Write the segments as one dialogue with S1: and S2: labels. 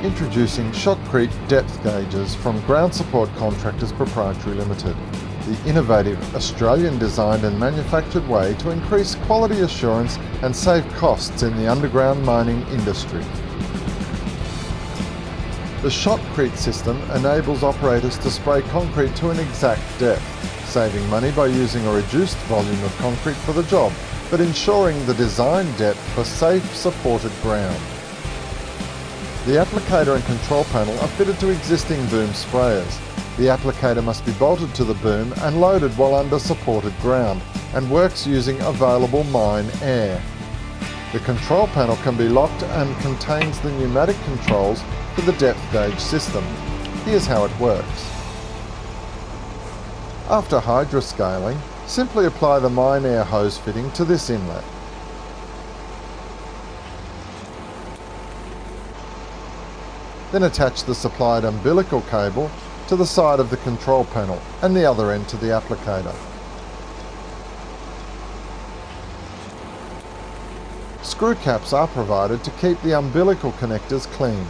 S1: Introducing Shotcrete depth gauges from Ground Support Contractors Proprietary Limited, the innovative Australian-designed and manufactured way to increase quality assurance and save costs in the underground mining industry. The Shotcrete system enables operators to spray concrete to an exact depth, saving money by using a reduced volume of concrete for the job, but ensuring the design depth for safe, supported ground. The applicator and control panel are fitted to existing boom sprayers. The applicator must be bolted to the boom and loaded while under supported ground, and works using available mine air. The control panel can be locked and contains the pneumatic controls for the depth gauge system. Here's how it works. After hydroscaling, simply apply the mine air hose fitting to this inlet. Then attach the supplied umbilical cable to the side of the control panel and the other end to the applicator. Screw caps are provided to keep the umbilical connectors clean.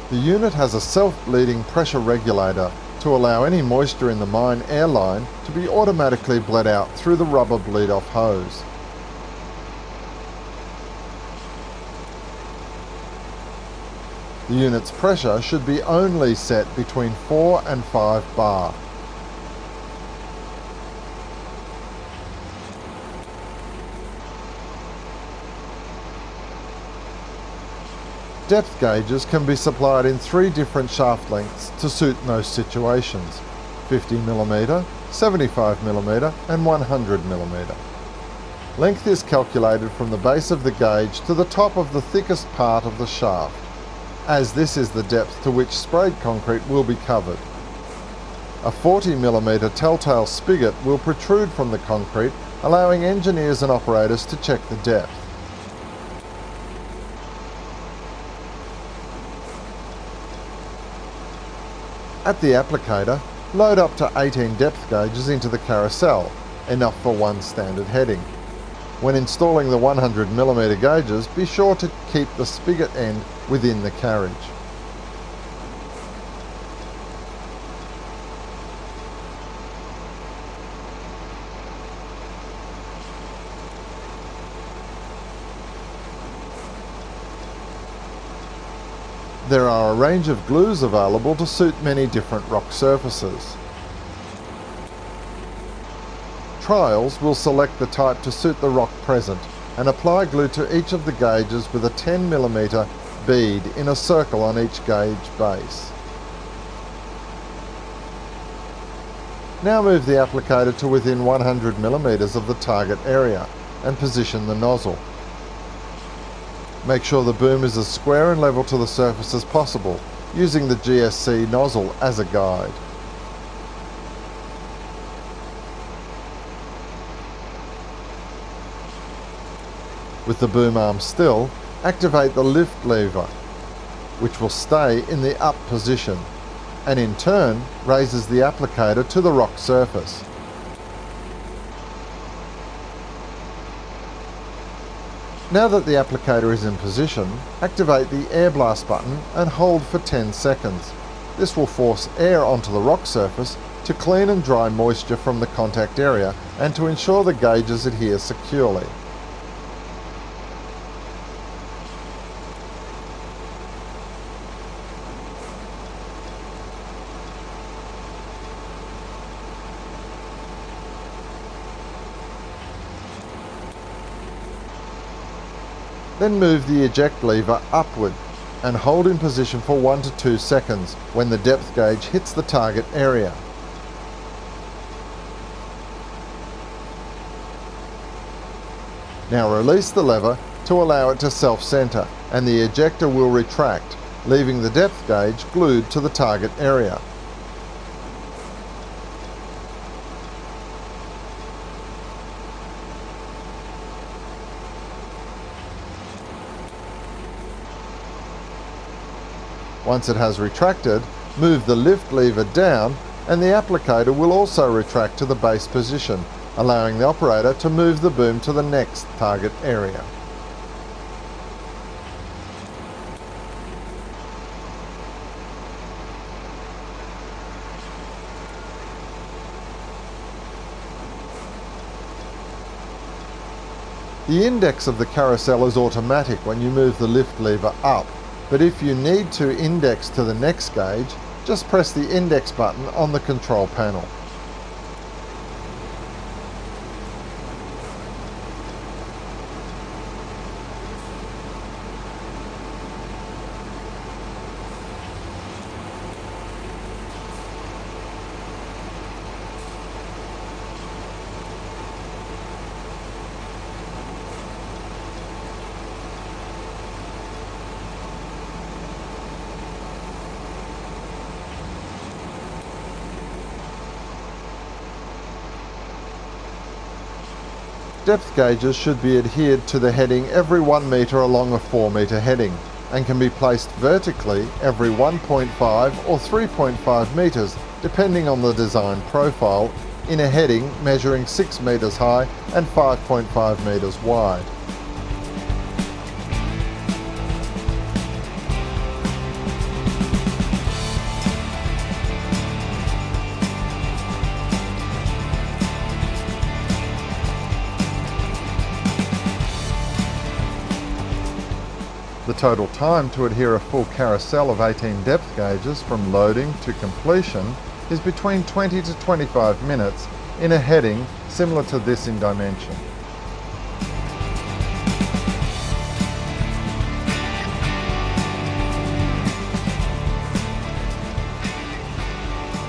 S1: The unit has a self-bleeding pressure regulator to allow any moisture in the mine air line to be automatically bled out through the rubber bleed-off hose. The unit's pressure should be only set between 4 and 5 bar. Depth gauges can be supplied in 3 different shaft lengths to suit most situations: 50mm, 75mm and 100mm. Length is calculated from the base of the gauge to the top of the thickest part of the shaft, as this is the depth to which sprayed concrete will be covered. A 40mm telltale spigot will protrude from the concrete, allowing engineers and operators to check the depth. At the applicator, load up to 18 depth gauges into the carousel, enough for one standard heading. When installing the 100mm gauges, be sure to keep the spigot end within the carriage. There are a range of glues available to suit many different rock surfaces. Trials will select the type to suit the rock present and apply glue to each of the gauges with a 10mm bead in a circle on each gauge base. Now move the applicator to within 100mm of the target area and position the nozzle. Make sure the boom is as square and level to the surface as possible, using the GSC nozzle as a guide. With the boom arm still, activate the lift lever, which will stay in the up position, and in turn raises the applicator to the rock surface. Now that the applicator is in position, activate the air blast button and hold for 10 seconds. This will force air onto the rock surface to clean and dry moisture from the contact area and to ensure the gauges adhere securely. Then move the eject lever upward and hold in position for 1 to 2 seconds when the depth gauge hits the target area. Now release the lever to allow it to self-center, and the ejector will retract, leaving the depth gauge glued to the target area. Once it has retracted, move the lift lever down and the applicator will also retract to the base position, allowing the operator to move the boom to the next target area. The index of the carousel is automatic when you move the lift lever up, but if you need to index to the next gauge, just press the index button on the control panel. Depth gauges should be adhered to the heading every 1 metre along a 4 metre heading and can be placed vertically every 1.5 or 3.5 metres depending on the design profile in a heading measuring 6 metres high and 5.5 metres wide. The total time to adhere a full carousel of 18 depth gauges from loading to completion is between 20 to 25 minutes in a heading similar to this in dimension.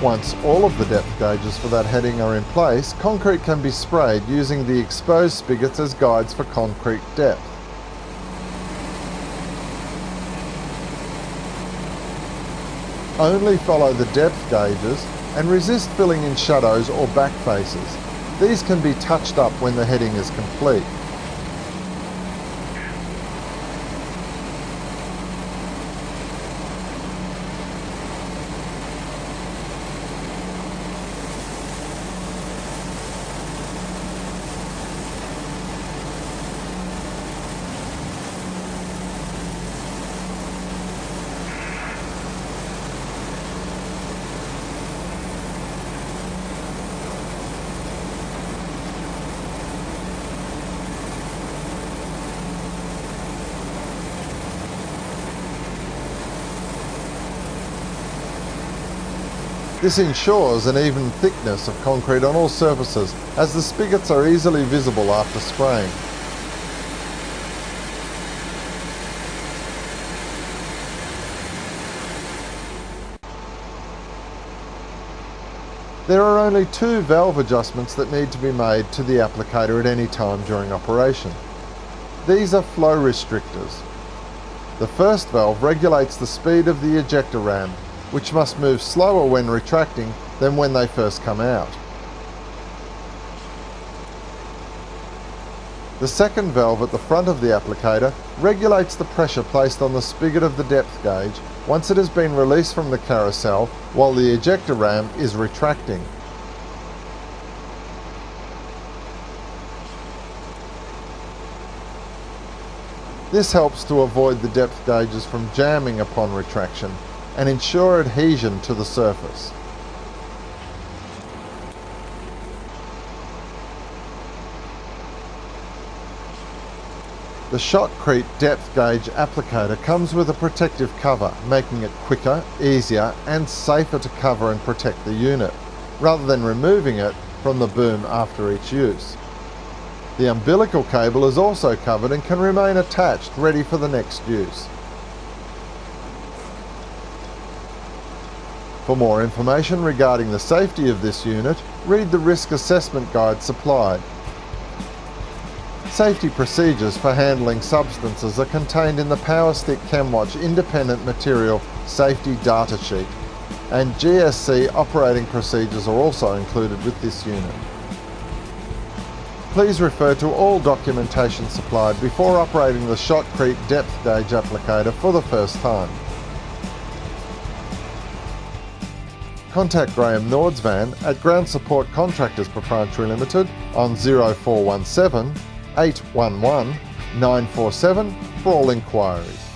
S1: Once all of the depth gauges for that heading are in place, concrete can be sprayed using the exposed spigots as guides for concrete depth. Only follow the depth gauges and resist filling in shadows or back faces. These can be touched up when the heading is complete. This ensures an even thickness of concrete on all surfaces, as the spigots are easily visible after spraying. There are only 2 valve adjustments that need to be made to the applicator at any time during operation. These are flow restrictors. The first valve regulates the speed of the ejector ram, which must move slower when retracting than when they first come out. The second valve at the front of the applicator regulates the pressure placed on the spigot of the depth gauge once it has been released from the carousel while the ejector ram is retracting. This helps to avoid the depth gauges from jamming upon retraction and ensure adhesion to the surface. The Shotcrete depth gauge applicator comes with a protective cover, making it quicker, easier and safer to cover and protect the unit, rather than removing it from the boom after each use. The umbilical cable is also covered and can remain attached, ready for the next use. For more information regarding the safety of this unit, read the risk assessment guide supplied. Safety procedures for handling substances are contained in the PowerStick ChemWatch Independent Material Safety Data Sheet, and GSC operating procedures are also included with this unit. Please refer to all documentation supplied before operating the Shotcrete depth gauge applicator for the first time. contact Graham Nordsvan at Ground Support Contractors Proprietary Limited on 0417 811 947 for all inquiries.